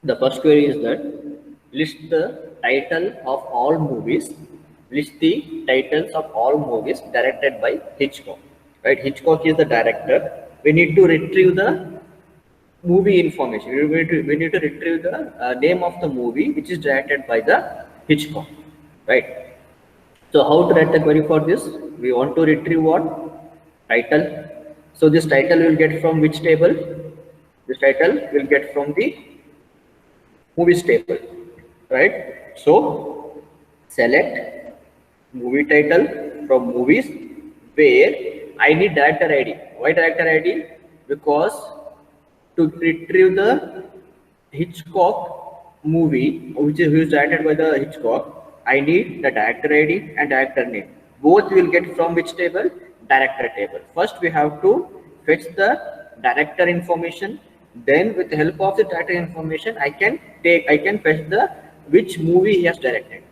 The first query is that list the title of all movies, list the titles of all movies directed by Hitchcock. Right, Hitchcock is the director. We need to retrieve the movie information. We need to retrieve the name of the movie which is directed by the Hitchcock. Right. So how to write the query for this? We want to retrieve what? Title. So this title will get from which table? This title will get from the movies table, right? So select movie title from movies where I need director ID. Why director ID? Because to retrieve the Hitchcock movie which is directed by the Hitchcock, I need the director ID and director name. Both will get from which table? Director table. First we have to fetch the director information. Then with the help of the director information, I can fetch the which movie he has directed.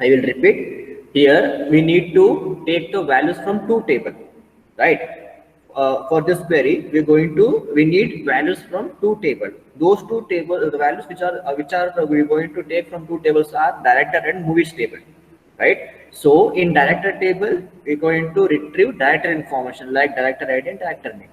I will repeat. Here we need to take the values from two tables, right? For this query, we need values from two tables. Those two tables, the values which are we going to take from two tables are director and movies table, right? So in director table, we're going to retrieve director information like director ID and director name.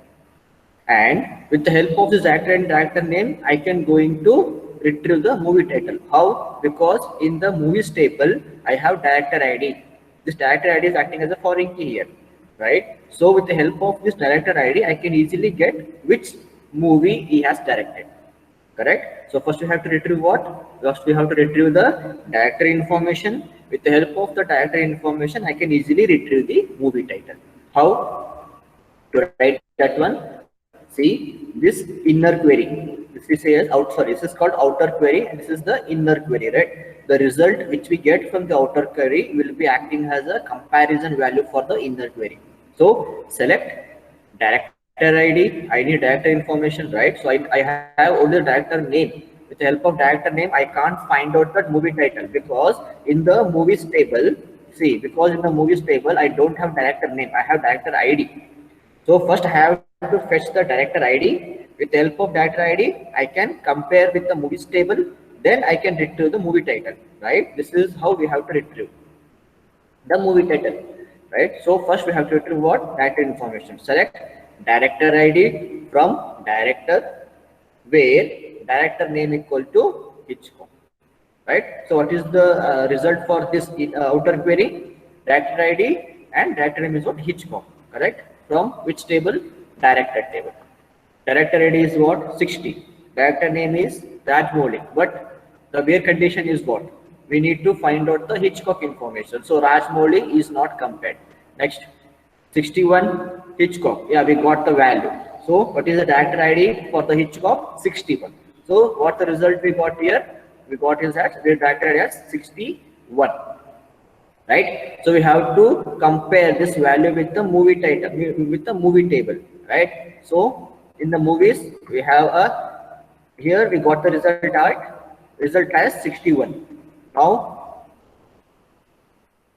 And with the help of this director and director name, I can going to retrieve the movie title. How? Because in the movies table, I have director ID. This director ID is acting as a foreign key here, right? So with the help of this director ID, I can easily get which movie he has directed. Correct? So first we have to retrieve what? First we have to retrieve the director information. With the help of the director information, I can easily retrieve the movie title. How? To write that one, see this inner query. This is called outer query, and this is the inner query, right? The result which we get from the outer query will be acting as a comparison value for the inner query. So select director ID. I need director information, right? So I have only the director name. With the help of director name, I can't find out that movie title because in the movies table, because in the movies table, I don't have director name. I have director ID. So first I have to fetch the director ID. With the help of director ID, I can compare with the movies table. Then I can retrieve the movie title, right? This is how we have to retrieve the movie title, right? So first we have to retrieve what? Director information. Select director ID from director where director name equal to Hitchcock, right? So what is the result for this outer query? Director ID and director name is what? Hitchcock, correct? From which table? Director table. Director ID is what? 60. Director name is Rajmouli. But the where condition is what? We need to find out the Hitchcock information. So Rajmouli is not compared. Next, 61 Hitchcock. Yeah, we got the value. So what is the director ID for the Hitchcock? 61. So what the result we got here? We got is that the director ID as 61. Right? So we have to compare this value with the movie title, with the movie table, right? So in the movies, we have here we got the result as 61. Now,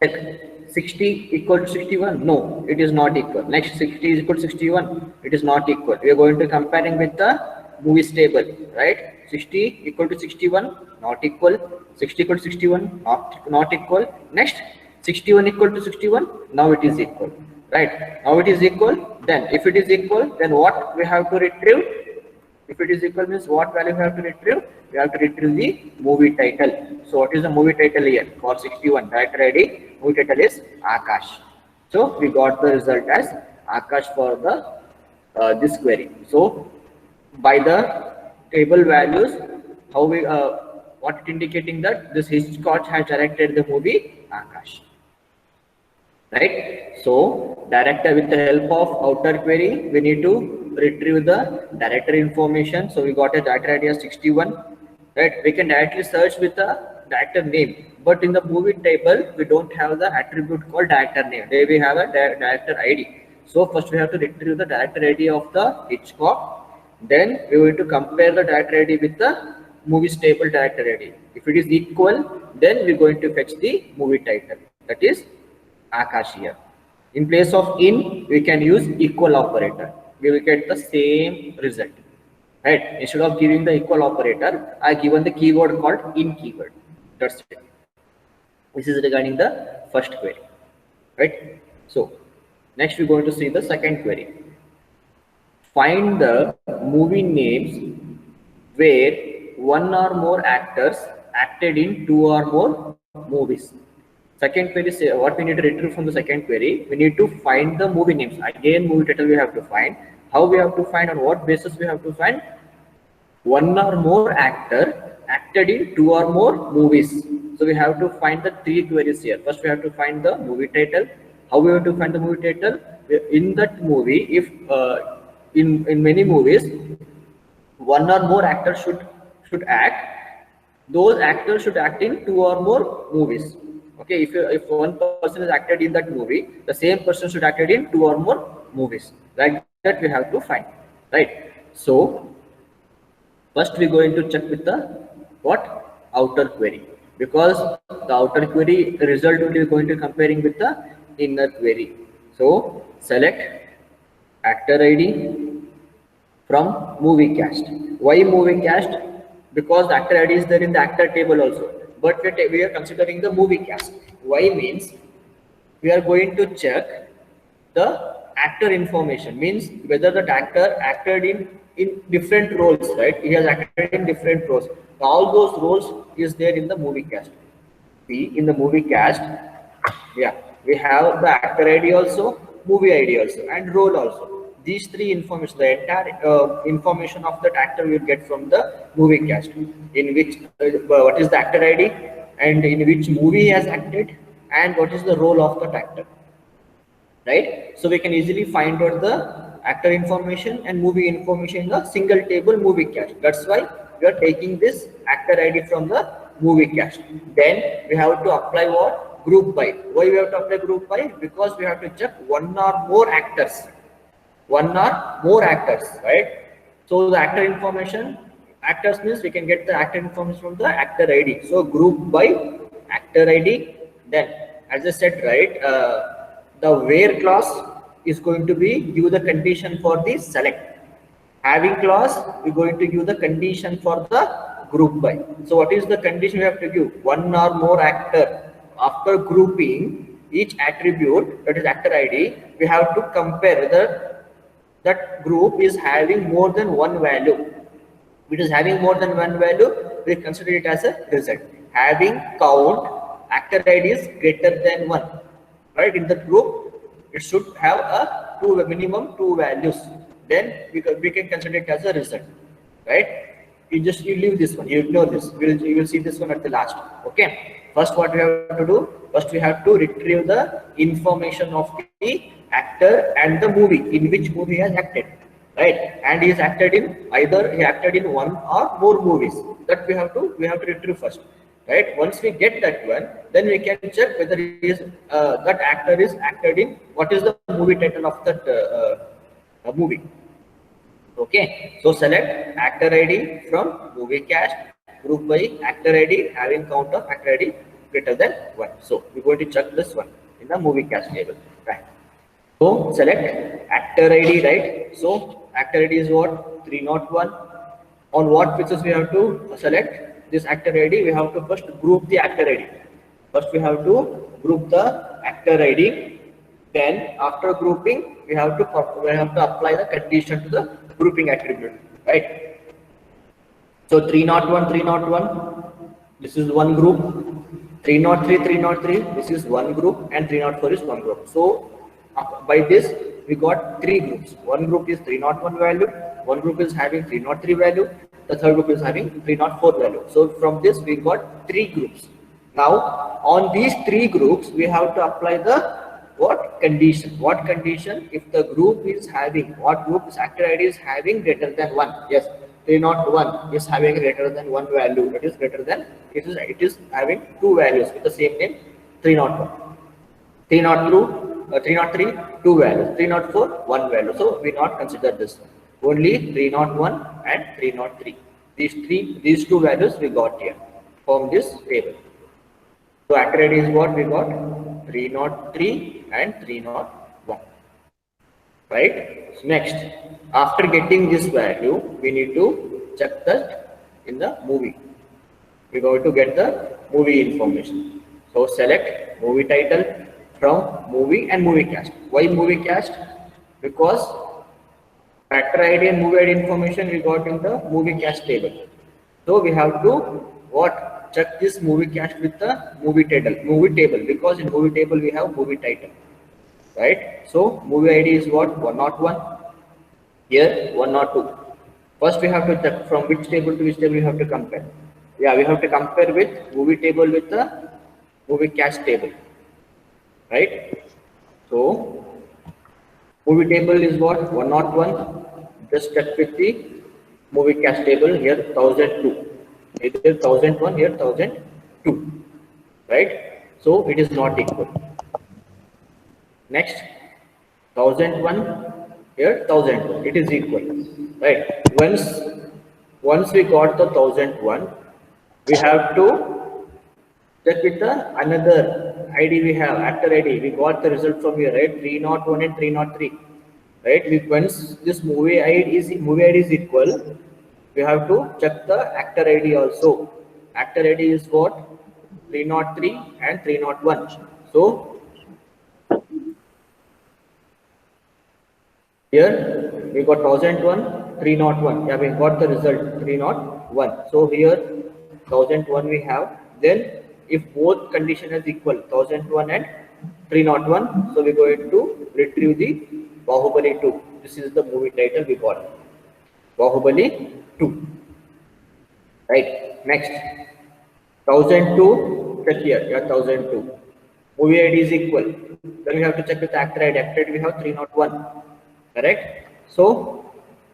60 equal to 61? No, it is not equal. Next, 60 is equal to 61. It is not equal. We are going to comparing with the movies table, right? 60 equal to 61, not equal. 60 equal to 61, not equal. Next, 61 equal to 61, now it is equal, right? Now it is equal. Then if it is equal, then what we have to retrieve? If it is equal means what value we have to retrieve? We have to retrieve the movie title. So what is the movie title here for 61? Director ID, movie title is Akash. So we got the result as Akash for the this query. So by the table values, how we what it indicating that this Hitchcock has directed the movie Akash, right? So director, with the help of outer query, we need to retrieve the director information. So we got a director ID as 61, right? We can directly search with the director name, but in the movie table we don't have the attribute called director name. There we have a director ID. So first we have to retrieve the director ID of the Hitchcock. Then we are going to compare the director ID with the movies table director ID. If it is equal, then we are going to fetch the movie title, that is Akash here. In place of in, we can use equal operator. We will get the same result. right? Instead of giving the equal operator, I given the keyword called in keyword. That's it. This is regarding the first query, right? So next we're going to see the second query. Find the movie names where one or more actors acted in two or more movies. Second query, say what we need to retrieve from the second query. We need to find the movie names. Again, movie title we have to find. How we have to find, on what basis we have to find? One or more actor acted in two or more movies. So we have to find the three queries here. First, we have to find the movie title. How we have to find the movie title? In that movie, if in many movies, one or more actors should act. Those actors should act in two or more movies. Okay, if one person is acted in that movie, the same person should acted in two or more movies. Like that, we have to find, right? So first we're going to check with the what outer query, because the outer query result will be going to comparing with the inner query. So select actor ID from movie cast. Why movie cast? Because the actor ID is there in the actor table also, but we are considering the movie cast. Why means we are going to check the actor information, means whether that actor acted in different roles, right? He has acted in different roles. All those roles is there in the movie cast. See, in the movie cast, yeah, we have the actor ID also, movie ID also, and role also. These three information, the entire information of that actor we will get from the movie cast. In which, what is the actor ID, and in which movie he has acted, and what is the role of that actor, right? So we can easily find out the actor information and movie information in a single table movie cast. That's why we are taking this actor ID from the movie cast. Then we have to apply what? Group by. Why we have to apply group by? Because we have to check one or more actors. One or more actors, right? So the actor information, actors means we can get the actor information from the actor ID. So group by actor ID. Then, as I said, right, the where clause is going to be give the condition for the select. Having clause, we're going to give the condition for the group by. So what is the condition we have to give? One or more actor. After grouping each attribute, that is actor ID, we have to compare whether that group is having more than one value. If it is having more than one value, we consider it as a result. Having count actor ID is greater than 1, right? In the group, it should have a minimum two values. Then we can consider it as a result, right? You leave this one, you ignore this. You will see this one at the last. Okay. First, what we have to do? First, we have to retrieve the information of the actor and the movie, in which movie he has acted, right? And he is acted in either he acted in one or more movies. That we have to retrieve first, right? Once we get that one, then we can check whether he is that actor is acted in what is the movie title of that movie. Okay, so select actor ID from movie cast, group by actor ID, having count of actor ID greater than 1. So we're going to check this one in the movie cast table, right? So select actor ID, right? So actor ID is what? 301. On what basis we have to select this actor ID? We have to first group the actor ID. First we have to group the actor ID. Then after grouping, we have to apply the condition to the grouping attribute, right? So 301, 301, this is one group. 303, 303, this is one group, and 304 is one group. So by this, we got three groups. One group is 301 value, one group is having 303 value, the third group is having 304 value. So from this, we got three groups. Now, on these three groups, we have to apply the what condition? What condition? If the group is having, what group is actor ID is having greater than 1? Yes, 301 is having greater than one value. It is greater than, it is having two values with the same name, 301. 302, 303, two values. 304, one value. So we not consider this one. Only 301 and 303. These two values we got here from this table. So actor ID is what we got? 303 and 301. right? So next, after getting this value, we need to check that in the movie. We're going to get the movie information. So select movie title from movie and movie cast. Why movie cast? Because actor ID and movie ID information we got in the movie cast table. So we have to what check this movie cast with the movie table because in movie table we have movie title, right? So movie ID is what 101, here 102. First we have to check from which table to which table we have to compare. Yeah, we have to compare with movie table with the movie cast table, right? So movie table is what 101. Just check with the movie cast table here 1002. Either 1001 here 1002, right? So it is not equal. Next 1001 here 1001. It is equal, right? Once we got the 1001, we have to check with the another ID we have, actor ID. We got the result from here, right? 301 and 303, right? Once this movie ID is equal, we have to check the actor ID also. Actor ID is what 303 and 301. So here we got 1001, 301. Yeah, we got the result 301. So here 1001 we have. Then if both condition is equal 1001 and 301, so we're going to retrieve the Bahubali 2. This is the movie title we got. Bahubali 2. Right. Next 1002. Check here. Yeah, 1002. Movie ID is equal. Then we have to check with actor ID. Actor ID we have 301. Correct. So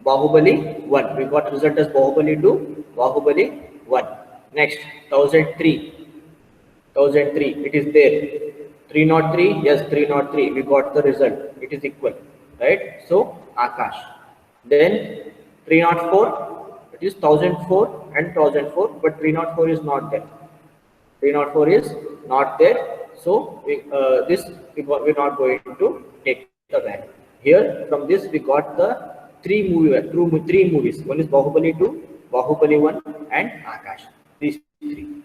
Bahubali 1. We got result as Bahubali 2. Bahubali 1. Next 1003. 1003. It is there. 303. Yes, 303. We got the result. It is equal. Right. So Akash. Then 304. It is 1004 and 1004. But 304 is not there. 304 is not there. So we're not going to take the value. Here from this we got the three movies. One is Bahubali 2, Bahubali 1 and Akash. These three.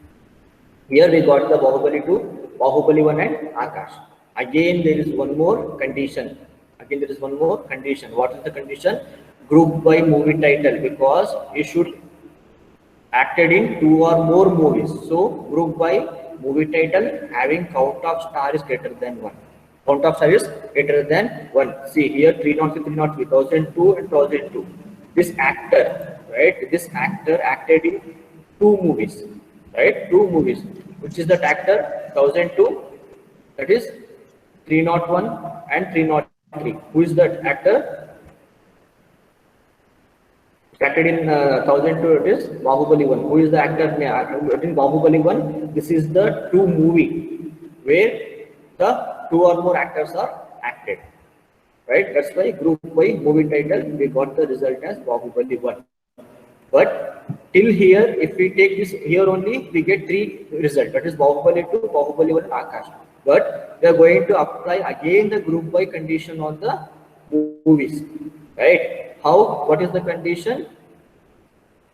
Here we got the Bahubali 2, Bahubali 1 and Akash. Again there is one more condition. What is the condition? Group by movie title, because you should acted in 2 or more movies. So group by movie title having count of star is greater than 1. Count of star is greater than 1. See here 303, 303, 1002 and 1002. This actor, right? This actor acted in 2 movies, right? 2 movies. Which is that actor? 1002. That is 301 and 303. Who is that actor? Acted in 1002. It is Bahubali 1. Who is the actor in Bahubali 1? This is the 2 movie where the 2 or more actors are acted, right? That's why group by movie title we got the result as Bahubali 1. But till here, if we take this here only, we get 3 results. That is Bahubali 2, Bahubali 1 and Akash. But we are going to apply again the group by condition on the movies, right? How? What is the condition?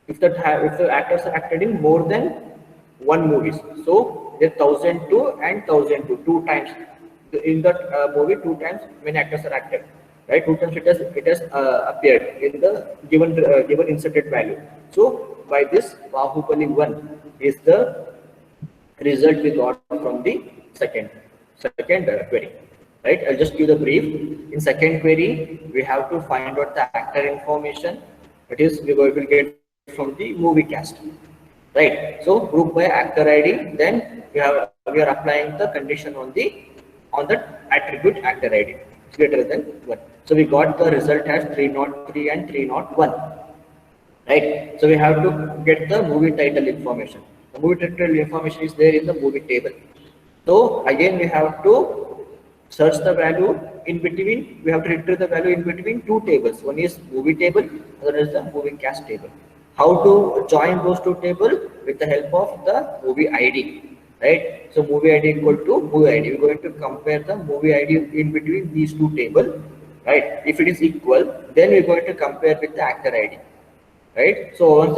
If the actors are acted in more than 1 movies, so there 1002 and 1002 2 times in that movie. 2 times many actors are acted, right? 2 times it has appeared in the given inserted value. So by this Bahubali 1 is the result we got from the second query, right? I'll just give the brief. In second query we have to find out the actor information. That is we will get from the movie cast, right? So group by actor ID. Then we are applying the condition on the attribute actor ID greater than 1. So we got the result as 303 and 301, right? So we have to get the movie title information. The movie title information is there in the movie table. So again we have to search the value in between. We have to retrieve the value in between 2 tables. One is movie table, other is the movie cast table. How to join those 2 tables? With the help of the movie ID, right? So movie ID equal to movie ID. We're going to compare the movie ID in between these 2 tables, right? If it is equal, then we're going to compare with the actor ID, right? So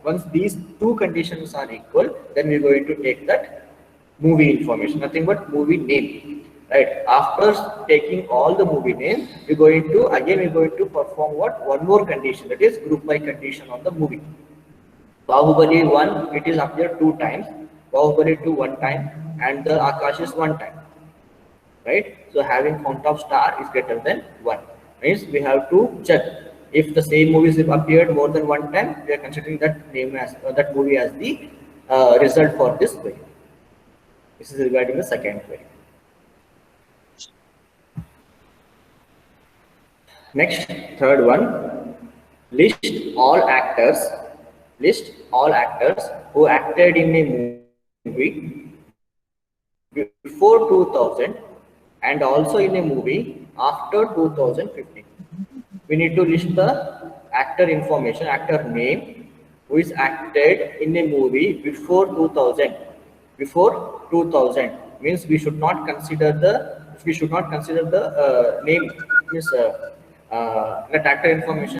once these two conditions are equal, then we're going to take that movie information, nothing but movie name, right? After taking all the movie name, we're going to perform what, one more condition, that is group by condition on the movie. Bahubali 1, it is appeared 2 times, Bahubali 2 1 time, and the Akash is 1 time, right? So having count of star is greater than 1. Means we have to check if the same movies have appeared more than 1 time, we are considering that name as that movie as the result for this query. This is regarding the second query. Next, third one, list all actors, list all actors who acted in a movie before 2000 and also in a movie after 2015. We need to list the actor information, actor name, who is acted in a movie before 2000. Before 2000 means we should not consider the name, means that actor information